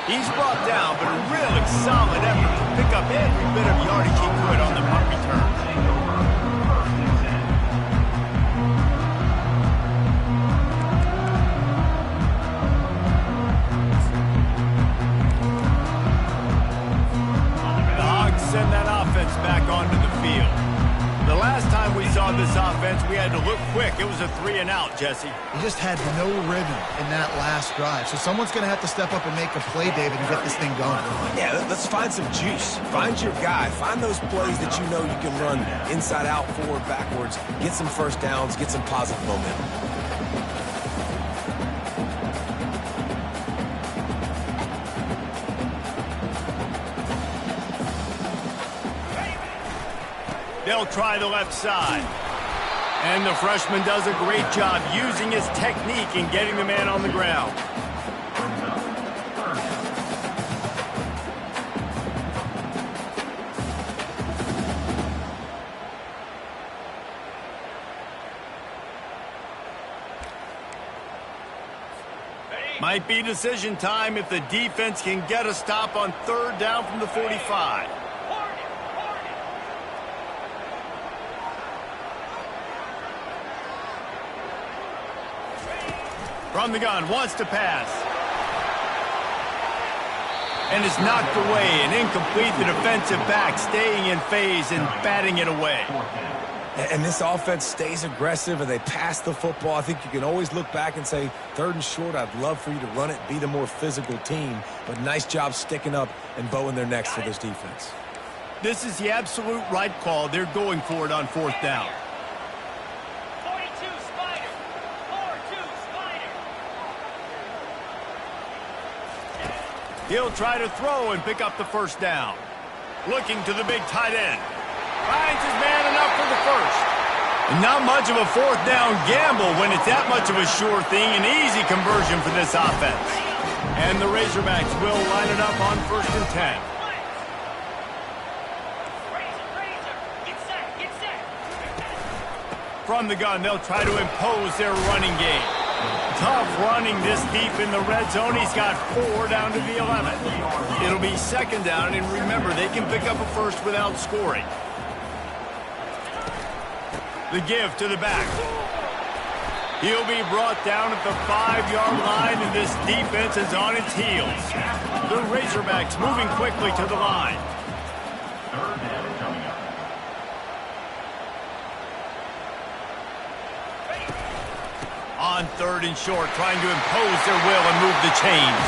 He's brought down, but a really solid effort to pick up every bit of yardage he could on the punt return. Send that offense back onto the field. The last time we saw this offense, we had to look quick. It was a 3-and-out, Jesse. He just had no rhythm in that last drive. So someone's going to have to step up and make a play, David, and get this thing going. Yeah, let's find some juice. Find your guy. Find those plays that you know you can run inside out, forward, backwards. Get some 1st downs. Get some positive momentum. They'll try the left side. And the freshman does a great job using his technique and getting the man on the ground. Might be decision time if the defense can get a stop on 3rd down from the 45. From the gun, wants to pass. And is knocked away and incomplete. The defensive back staying in phase and batting it away. And this offense stays aggressive and they pass the football. I think you can always look back and say, 3rd and short, I'd love for you to run it, be the more physical team. But nice job sticking up and bowing their necks for this defense. This is the absolute right call. They're going for it on 4th down. He'll try to throw and pick up the 1st down. Looking to the big tight end. Finds his man enough for the 1st. Not much of a 4th down gamble when it's that much of a sure thing. An easy conversion for this offense. And the Razorbacks will line it up on 1st and 10. From the gun, they'll try to impose their running game. Tough running this deep in the red zone. He's got 4 down to the 11. It'll be 2nd down, and remember, they can pick up a 1st without scoring. The give to the back. He'll be brought down at the 5-yard line, and this defense is on its heels. The Razorbacks moving quickly to the line. 3rd down coming up. On 3rd and short, trying to impose their will and move the chains.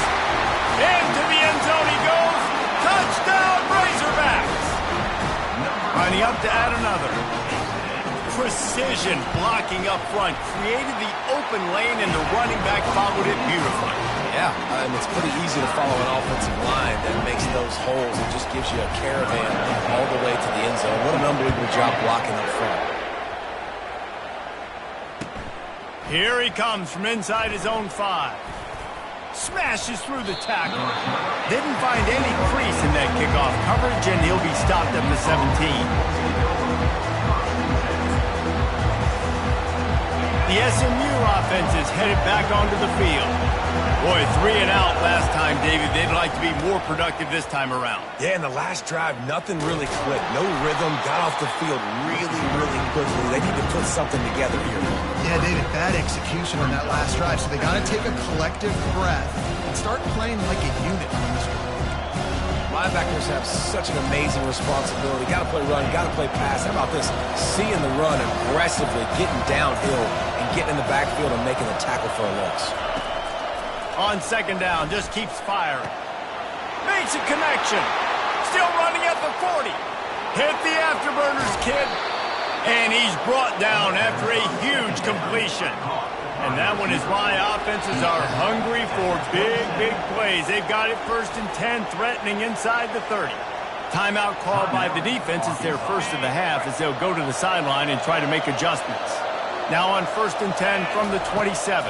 Into the end zone he goes. Touchdown, Razorbacks! Lining up to add another. Precision blocking up front. Created the open lane, and the running back followed it beautifully. Yeah, and it's pretty easy to follow an offensive line that makes those holes and just gives you a caravan all the way to the end zone. What an unbelievable job blocking up front. Here he comes from inside his own 5. Smashes through the tackle. Didn't find any crease in that kickoff coverage, and he'll be stopped at the 17. The SMU offense is headed back onto the field. Boy, 3 and out last time, David. They'd like to be more productive this time around. Yeah, in the last drive, nothing really clicked. No rhythm, got off the field really, really quickly. They need to put something together here. Yeah, David, bad execution on that last drive. So they got to take a collective breath and start playing like a unit on this one. Linebackers have such an amazing responsibility. Got to play run, got to play pass. How about this? Seeing the run aggressively, getting downhill, and getting in the backfield and making a tackle for a loss. On 2nd down, just keeps firing. Makes a connection. Still running at the 40. Hit the afterburners, kid. And he's brought down after a huge completion. And that one is why offenses are hungry for big, big plays. They've got it 1st and 10, threatening inside the 30. Timeout called by the defense is their first of the half as they'll go to the sideline and try to make adjustments. Now on 1st and 10 from the 27.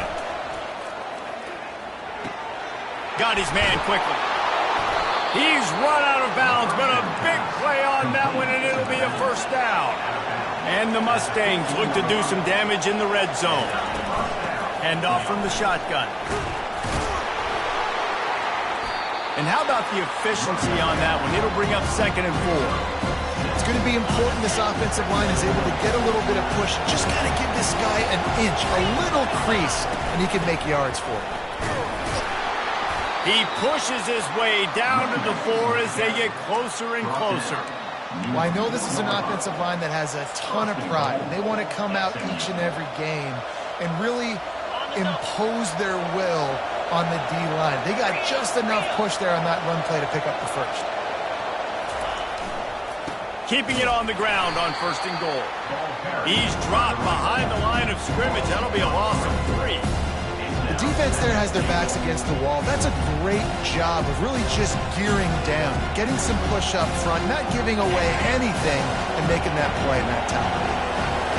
Got his man quickly. He's run out of bounds, but a big play on that one, and it'll be a 1st down. And the Mustangs look to do some damage in the red zone. Hand off from the shotgun. And how about the efficiency on that one? It'll bring up 2nd and 4. It's going to be important this offensive line is able to get a little bit of push. Just got to give this guy an inch, a little crease, and he can make yards for it. He pushes his way down to the 4 as they get closer and closer. Well, I know this is an offensive line that has a ton of pride. They want to come out each and every game and really impose their will on the D-line. They got just enough push there on that run play to pick up the 1st. Keeping it on the ground on 1st and goal. He's dropped behind the line of scrimmage. That'll be a loss of 3. The defense there has their backs against the wall. That's a great job of really just gearing down, getting some push up front, not giving away anything, and making that play in that time.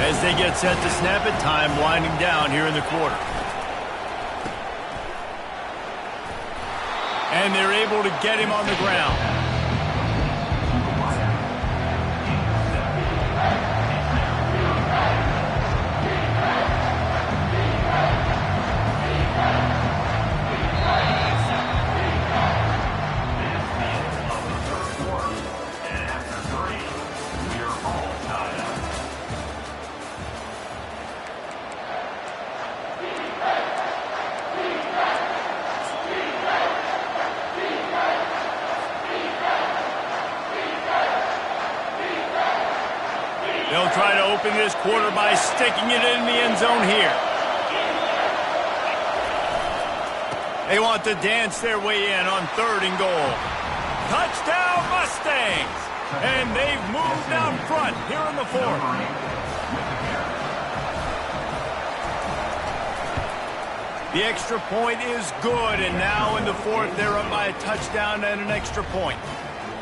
As they get set to snap it, time winding down here in the quarter. And they're able to get him on the ground. They'll try to open this quarter by sticking it in the end zone here. They want to dance their way in on 3rd and goal. Touchdown Mustangs! And they've moved out front here in the 4th. The extra point is good, and now in the 4th, they're up by a touchdown and an extra point.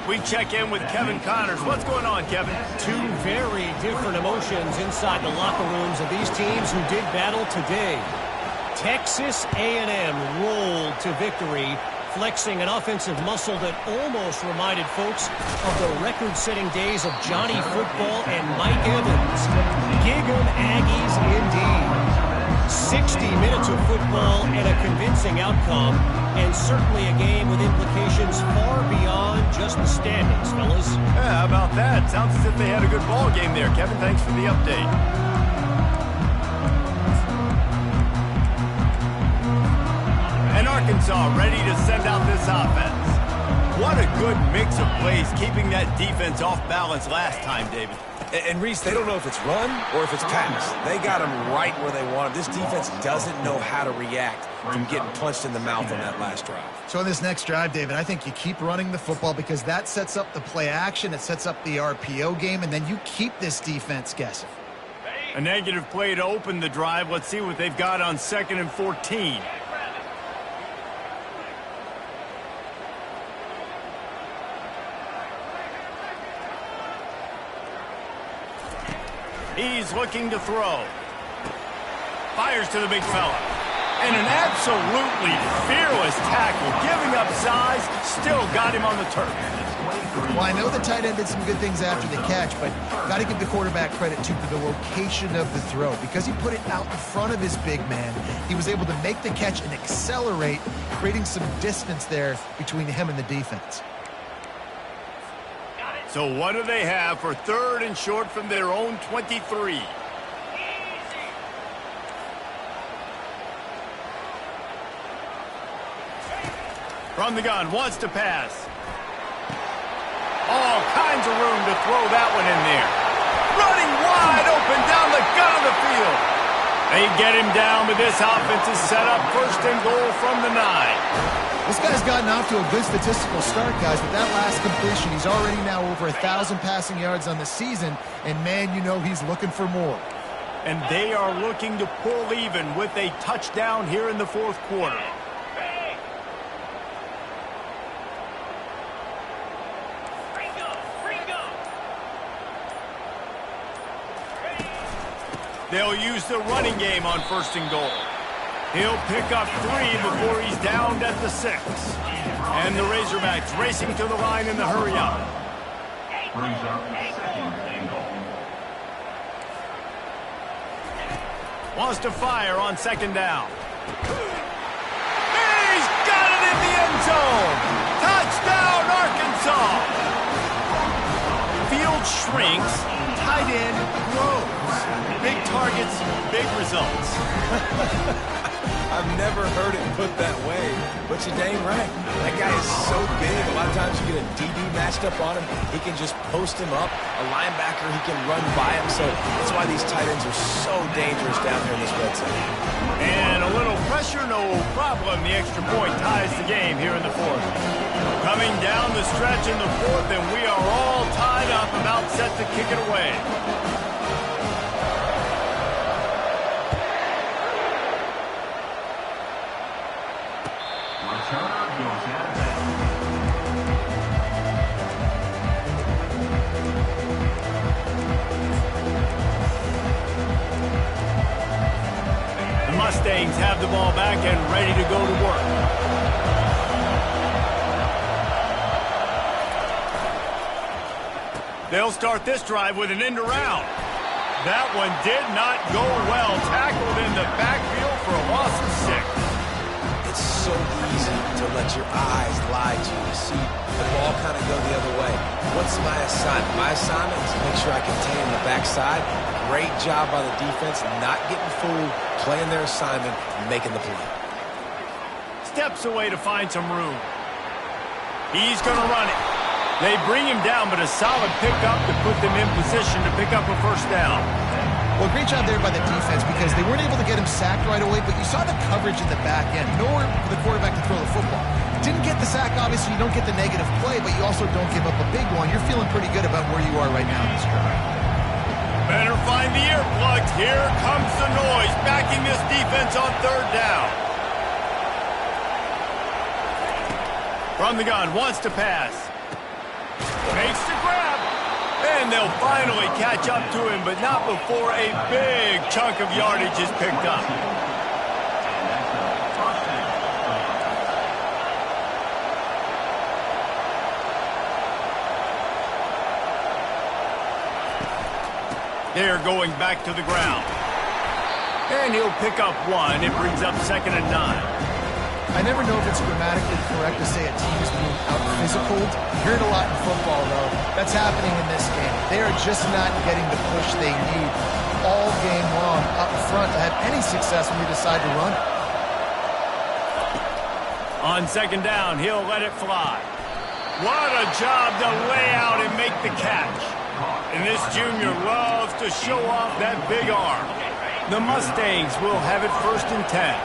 We check in with Kevin Connors. What's going on, Kevin? 2 very different emotions inside the locker rooms of these teams who did battle today. Texas A&M rolled to victory, flexing an offensive muscle that almost reminded folks of the record-setting days of Johnny Football and Mike Evans. Gig 'em Aggies indeed. 60 minutes of football and a convincing outcome, and certainly a game with implications far beyond just the standings, fellas. Yeah, how about that? Sounds as if they had a good ball game there, Kevin. Thanks for the update. And Arkansas ready to send out this offense. What a good mix of plays, keeping that defense off balance last time, David. And Reese, they don't know if it's run or if it's pass. They got him right where they want him. This defense doesn't know how to react from getting punched in the mouth on that last drive. So in this next drive, David, I think you keep running the football because that sets up the play action, it sets up the RPO game, and then you keep this defense guessing. A negative play to open the drive. Let's see what they've got on 2nd and 14. He's looking to throw. Fires to the big fella. And an absolutely fearless tackle. Giving up size, still got him on the turf. Well, I know the tight end did some good things after the catch, but got to give the quarterback credit, too, for the location of the throw. Because he put it out in front of his big man, he was able to make the catch and accelerate, creating some distance there between him and the defense. So what do they have for 3rd and short from their own 23? From the gun, wants to pass. All kinds of room to throw that one in there. Running wide open down the gut of the field. They get him down, but this offense is set up 1st and goal from the 9. This guy's gotten off to a good statistical start, guys. With that last completion, he's already now over 1,000 passing yards on the season, and man, you know he's looking for more. And they are looking to pull even with a touchdown here in the 4th quarter. They'll use the running game on 1st and goal. He'll pick up 3 before he's downed at the 6. And the Razorbacks racing to the line in the hurry-up. Brings up 2nd and goal. Wants to fire on 2nd down. He's got it in the end zone! Touchdown, Arkansas! Field shrinks, tight end grows. Big targets, big results. I've never heard it put that way, but you're dang right. That guy is so big. A lot of times you get a DB matched up on him. He can just post him up. A linebacker, he can run by him. So that's why these tight ends are so dangerous down here in this red zone. And a little pressure, no problem. The extra point ties the game here in the 4th. Coming down the stretch in the 4th, and we are all tied up, about set to kick it away. Returner goes out of bounds. The Mustangs have the ball back and ready to go to work. They'll start this drive with an end around. That one did not go well. Tackled in the backfield for a loss of 6. It's so easy to let your eyes lie to you. You see the ball kind of go the other way. What's my assignment? My assignment is to make sure I contain the backside. Great job by the defense, not getting fooled, playing their assignment, and making the play. Steps away to find some room. He's going to run it. They bring him down, but a solid pickup to put them in position to pick up a 1st down. Well, great job there by the defense because they weren't able to get him sacked right away, but you saw the coverage in the back end. Nowhere for the quarterback to throw the football. Didn't get the sack, obviously. You don't get the negative play, but you also don't give up a big one. You're feeling pretty good about where you are right now in this drive. Better find the earplugs. Here comes the noise, backing this defense on 3rd down. From the gun, wants to pass. Makes the grab. And they'll finally catch up to him, but not before a big chunk of yardage is picked up. They're going back to the ground. And he'll pick up 1. It brings up 2nd and 9. I never know if it's grammatically correct to say a team is being out-physicaled. You hear it a lot in football, though. That's happening in this game. They are just not getting the push they need all game long up front to have any success when they decide to run it. On 2nd down, he'll let it fly. What a job to lay out and make the catch. And this junior loves to show off that big arm. The Mustangs will have it 1st and 10.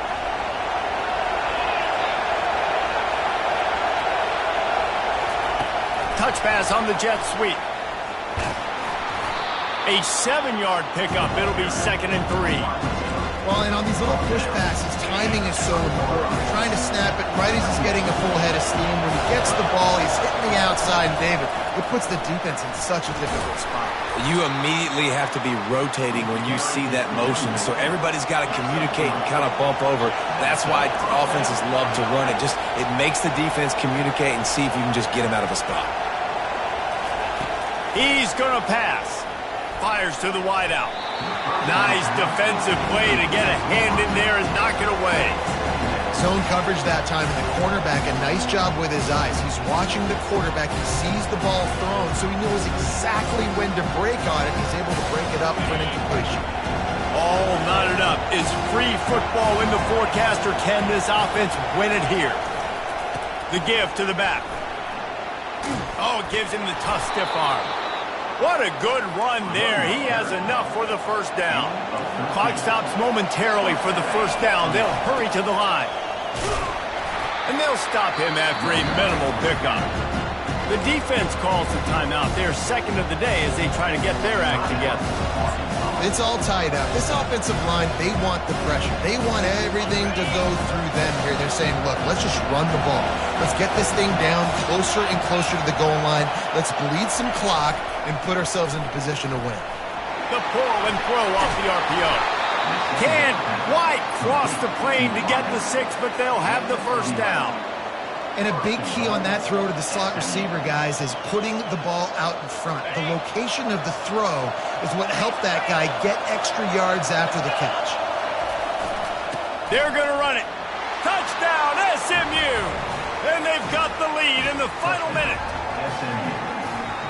Touch pass on the jet sweep. A 7-yard pickup. It'll be 2nd and 3. Well, and on these little push passes, timing is so important. You're trying to snap it right as he's getting a full head of steam. When he gets the ball, he's hitting the outside. And David, it puts the defense in such a difficult spot. You immediately have to be rotating when you see that motion. So everybody's got to communicate and kind of bump over. That's why offenses love to run it. It makes the defense communicate and see if you can just get him out of a spot. He's going to pass. Fires to the wideout. Nice defensive play to get a hand in there and knock it away. Zone coverage that time, and the cornerback, a nice job with his eyes. He's watching the quarterback. He sees the ball thrown, so he knows exactly when to break on it. He's able to break it up for an incompletion. All knotted up. Is free football in the forecast, or can this offense win it here? The give to the back. Oh, gives him the tough stiff arm. What a good run there. He has enough for the 1st down. Clock stops momentarily for the 1st down. They'll hurry to the line. And they'll stop him after a minimal pickup. The defense calls the timeout. They're 2nd of the day as they try to get their act together. It's all tied up. This offensive line, they want the pressure. They want everything to go through them here. They're saying, look, let's just run the ball. Let's get this thing down closer and closer to the goal line. Let's bleed some clock and put ourselves into position to win. The pull and throw off the RPO. Can't quite cross the plane to get the 6, but they'll have the 1st down. And a big key on that throw to the slot receiver, guys, is putting the ball out in front. The location of the throw is what helped that guy get extra yards after the catch. They're going to run it. Touchdown, SMU! And they've got the lead in the final minute.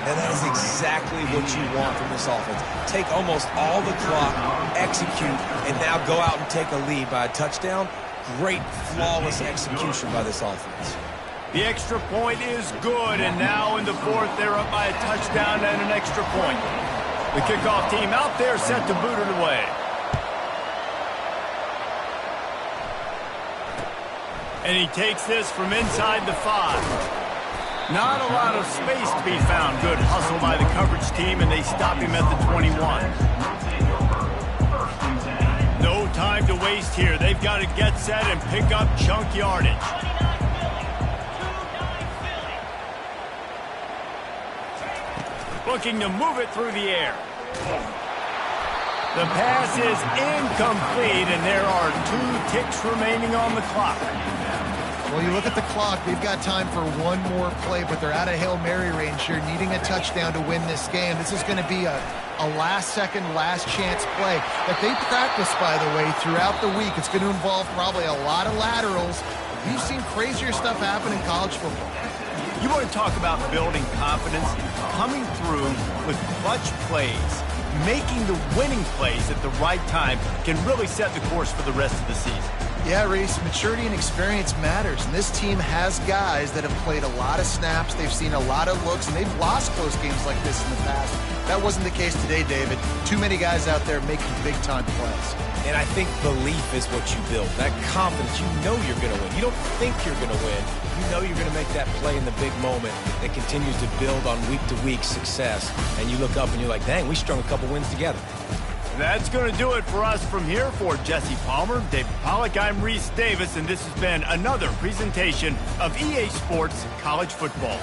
And that is exactly what you want from this offense. Take almost all the clock, execute, and now go out and take a lead by a touchdown. Great, flawless execution by this offense. The extra point is good, and now in the 4th, they're up by a touchdown and an extra point. The kickoff team out there set to boot it away. And he takes this from inside the 5. Not a lot of space to be found. Good hustle by the coverage team, and they stop him at the 21. No time to waste here. They've got to get set and pick up chunk yardage. Looking to move it through the air. The pass is incomplete, and there are 2 ticks remaining on the clock. Well, you look at the clock, they've got time for one more play, but they're out of Hail Mary range here, needing a touchdown to win this game. This is going to be a last-second, last-chance play that they practice, by the way, throughout the week. It's going to involve probably a lot of laterals. We've seen crazier stuff happen in college football. You want to talk about building confidence? Coming through with clutch plays, making the winning plays at the right time can really set the course for the rest of the season. Yeah, Reese, maturity and experience matters, and this team has guys that have played a lot of snaps, they've seen a lot of looks, and they've lost close games like this in the past. That wasn't the case today, David. Too many guys out there making big-time plays. And I think belief is what you build. That confidence, you know you're going to win. You don't think you're going to win. You know you're going to make that play in the big moment that continues to build on week-to-week success. And you look up and you're like, dang, we strung a couple wins together. That's going to do it for us from here. For Jesse Palmer, David Pollack, I'm Reese Davis, and this has been another presentation of EA Sports College Football.